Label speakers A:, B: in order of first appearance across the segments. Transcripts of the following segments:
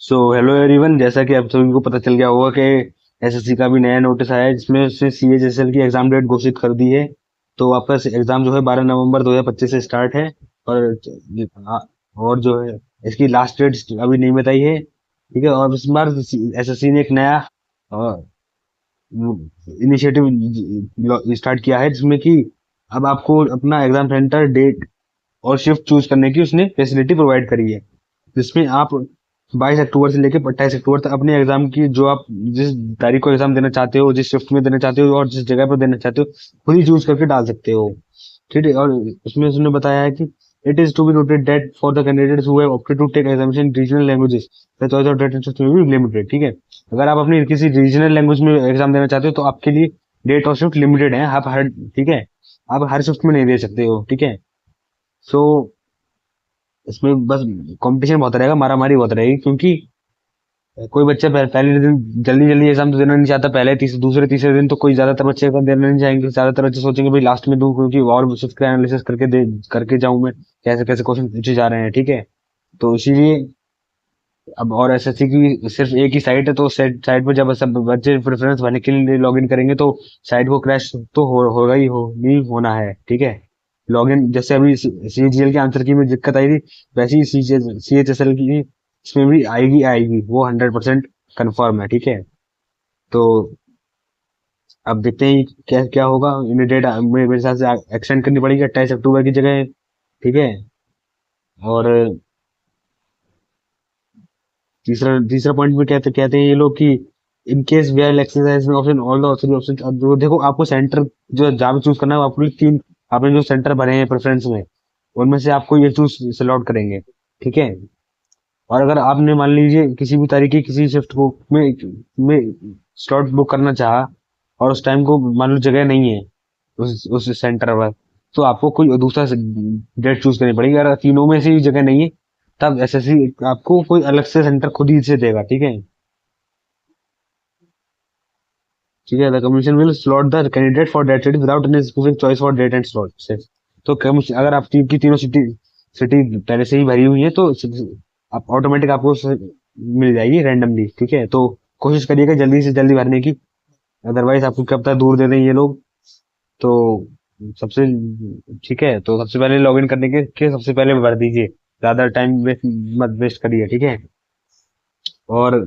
A: So hello everyone, जैसा कि आप सभी को पता चल गया होगा कि एसएससी का भी नया नोटिस आया है जिसमें उसने सीएचएसएल की एग्जाम डेट घोषित कर दी है। तो आपका एग्जाम जो है 12 नवंबर 2025 से स्टार्ट है। और और जो है इसकी लास्ट डेट अभी नहीं बताई है। ठीक है, और इस बार एसएससी ने एक नया इनिशिएटिव स्टार्ट किया है जिसमें कि अब आपको अपना एग्जाम सेंटर, डेट और शिफ्ट चूज करने की उसने फैसिलिटी प्रोवाइड करी है, जिसमें आप 22 अक्टूबर से लेकर 28 अक्टूबर तक अपने एग्जाम की जो आप जिस तारीख को एग्जाम देना चाहते हो, जिस शिफ्ट में देना चाहते हो और जिस जगह पर देना चाहते हो, खुद ही चूज करके डाल सकते हो। ठीक है, और उसमें उसने बताया है कि it is to be noted that for the candidates who have opted to take examination in regional languages the choice of date and shift will be limited. ठीक है, अगर आप अपनी किसी रीजनल लैंग्वेज में एग्जाम देना चाहते हो तो आपके लिए डेट और शिफ्ट लिमिटेड है। आप हर ठीक है, आप हर शिफ्ट में नहीं दे सकते हो। ठीक है, सो इसमें बस कंपटीशन बहुत रहेगा, मारामारी बहुत रहेगी, क्योंकि कोई बच्चा पहले दिन जल्दी जल्दी एग्जाम तो देना नहीं चाहता। पहले दूसरे तीसरे दिन तो कोई ज्यादातर बच्चे एग्जाम देना नहीं चाहेंगे। ज्यादातर बच्चे सोचेंगे भाई लास्ट में दूं, क्योंकि और शिफ्ट का एनालिसिस करके जाऊं मैं, कैसे कैसे क्वेश्चन पूछे जा रहे हैं। ठीक है, तो इसीलिए अब और एसएससी की सिर्फ एक ही साइट है, तो साइट पर जब सब बच्चे प्रेफरेंस भरने के लिए लॉगिन करेंगे तो साइट को क्रैश तो होगा ही, नहीं होना है। ठीक है, लॉगिन जैसे अभी सीजीएल के आंसर की में दिक्कत आई थी, वैसे ही सीएचएसएल की इसमें भी आएगी आएगी, वो 100% कंफर्म है। ठीक है, तो अब देखते हैं क्या क्या होगा। इन्हें डेट मेरे हिसाब से एक्सटेंड करनी पड़ेगी 28 अक्टूबर की जगह। ठीक है, और तीसरा तीसरा पॉइंट में कहते कहते हैं ये लोग कि in case we are exercise option all the three option. अब जो देखो, आपको सेंटर जो जहाँ चूज करना है, आपको तीन आपने जो सेंटर भरे हैं प्रेफरेंस में, उनमें से आपको ये चूज सेलेक्ट करेंगे। ठीक है, और अगर आपने मान लीजिए किसी भी तारीख की किसी शिफ्ट को में स्लॉट बुक करना चाहा और उस टाइम को मान लो जगह नहीं है उस सेंटर पर, तो आपको कोई दूसरा डेट चूज करनी पड़ेगी। अगर तीनों में से ही जगह नहीं है, तब एसएससी आपको कोई अलग से सेंटर खुद ही से देगा। ठीक है, ठीक है, the commission will slot the candidate for that city without any specific choice for date and slot से। तो अगर आप की तीनों सिटी सिटी पहले से ही भरी हुई है, तो आप ऑटोमेटिक आपको मिल जाएगी रैंडमली। ठीक है, तो कोशिश करिएगा जल्दी से जल्दी भरने की, अदरवाइज आपको कब तक दूर दे दें ये लोग। तो सबसे ठीक है, तो सबसे पहले लॉगिन करने के सबसे पहले भर दीजिए, ज्यादा टाइम वेस्ट मत वेस्ट करिए। ठीक है, और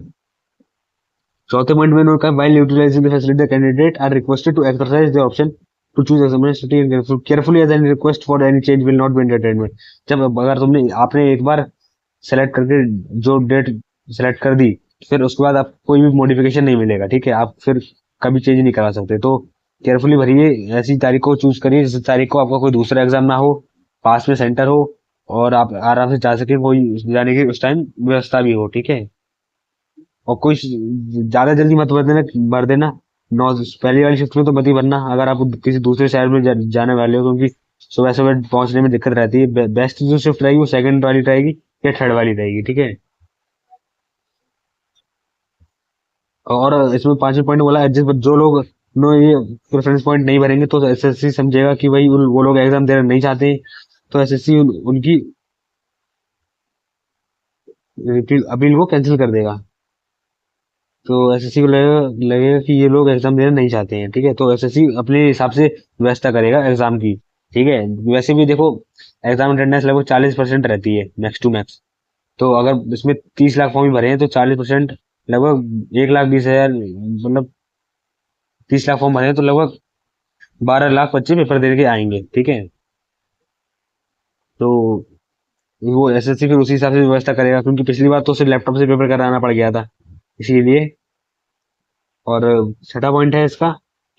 A: चौथे पॉइंट में उन्होंने कहा while utilizing the facility the candidate are requested to exercise their option to choose examination city and carefully as any request for any change will not be entertainment। जब अगर तुमने आपने एक बार सेलेक्ट करके जो डेट सेलेक्ट कर दी, फिर उसके बाद आप कोई भी मॉडिफिकेशन नहीं मिलेगा। ठीक है, आप फिर कभी चेंज नहीं करा सकते। तो केयरफुली भरिए, ऐसी तारीख को चूज करिए जिस तारीख को आपका कोई दूसरा एग्जाम ना हो, पास में सेंटर हो और आप आराम से जा सके, कोई जाने की उस टाइम व्यवस्था भी हो। ठीक है, और कोई ज्यादा जल्दी मत भर देना। नौ पहली वाली शिफ्ट में तो मत ही भरना अगर आप किसी दूसरे शहर में जाने वाले हो, क्योंकि सुबह सुबह पहुंचने में दिक्कत रहती है। बेस्ट जो शिफ्ट रहेगी वो सेकंड वाली रहेगी या थर्ड वाली रहेगी। ठीक है, और इसमें पांचवें पॉइंट बोला है, जो लोग नो ये प्रेफरेंस पॉइंट नहीं भरेंगे तो एसएससी समझेगा कि भाई वो लोग एग्जाम देना नहीं चाहते, तो एसएससी उनकी अपील को कैंसिल कर देगा। तो एसएससी को लगेगा कि ये लोग एग्जाम देना नहीं चाहते हैं। ठीक है, तो एसएससी अपने हिसाब से व्यवस्था करेगा एग्जाम की। ठीक है, वैसे भी देखो, एग्जाम अटेंडेंस लगभग 40% रहती है मैक्स टू मैक्स। तो अगर इसमें 30 लाख फॉर्म ही भरे हैं तो 40% लगभग 1,20,000, मतलब 30 लाख फॉर्म भरे हैं तो लगभग 12 लाख बच्चे पेपर दे के आएंगे। ठीक है, तो वो एसएससी फिर उसी हिसाब से व्यवस्था करेगा, क्योंकि पिछली बार तो सिर्फ लैपटॉप से पेपर कराना पड़ गया था, इसीलिए। और छठा पॉइंट है इसका,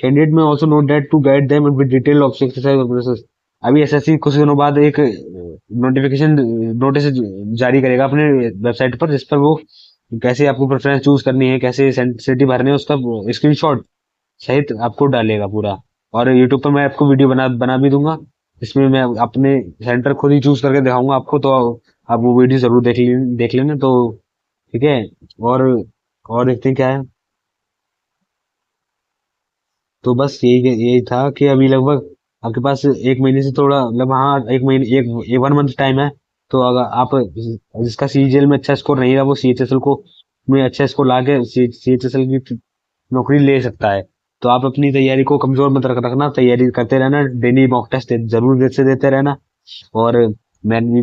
A: candidate may also note that to guide them with detail of exercise और प्रोसेस। अभी एसएससी कुछ दिनों बाद एक नोटिफिकेशन नोटिस जारी करेगा अपने वेबसाइट पर, जिस पर वो कैसे आपको प्रेफरेंस चूज करनी है, कैसे सिटी भरने है, उसका स्क्रीनशॉट सहित आपको डालेगा पूरा। और यूट्यूब पर मैं आपको वीडियो बना भी दूंगा, इसमें मैं अपने सेंटर खुद ही चूज करके दिखाऊंगा आपको, तो आप वो वीडियो जरूर देख लेना। तो ठीक है, और और देखते हैं क्या है। तो बस यही था कि अभी लगभग आपके पास एक महीने से थोड़ा, मतलब हाँ, एक महीने एक 1 मंथ टाइम है। तो अगर आप जिसका सीजीएल में अच्छा स्कोर नहीं रहा वो सीएचएसएल को में अच्छा स्कोर ला के सीएचएसएल की नौकरी ले सकता है। तो आप अपनी तैयारी को कमजोर मत रखना, तैयारी करते रहना, डेली मॉक टेस्ट जरूर देते रहना। और मैंने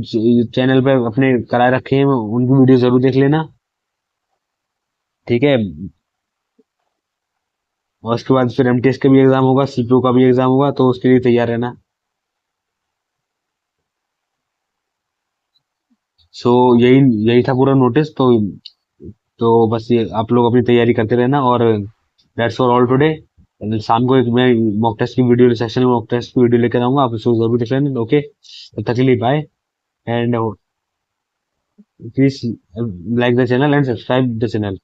A: चैनल पे अपने कराए रखे हैं, उनकी वीडियो जरूर देख लेना। ठीक है। और उसके बाद फिर एमटीएस का भी एग्जाम होगा, सीपीओ का भी एग्जाम होगा, तो उसके लिए तैयार रहना। सो यही यही था पूरा नोटिस। तो बस ये आप लोग अपनी तैयारी करते रहना। और दैट्स फॉर ऑल टुडे। शाम को एक मैं मॉक टेस्ट की वीडियो, सेशन में मॉक टेस्ट की वीडियो लेकर आऊंगा, आप उसको जरूर देख लेना। ओके, तब तक के लिए bye. And please like the channel and subscribe the channel.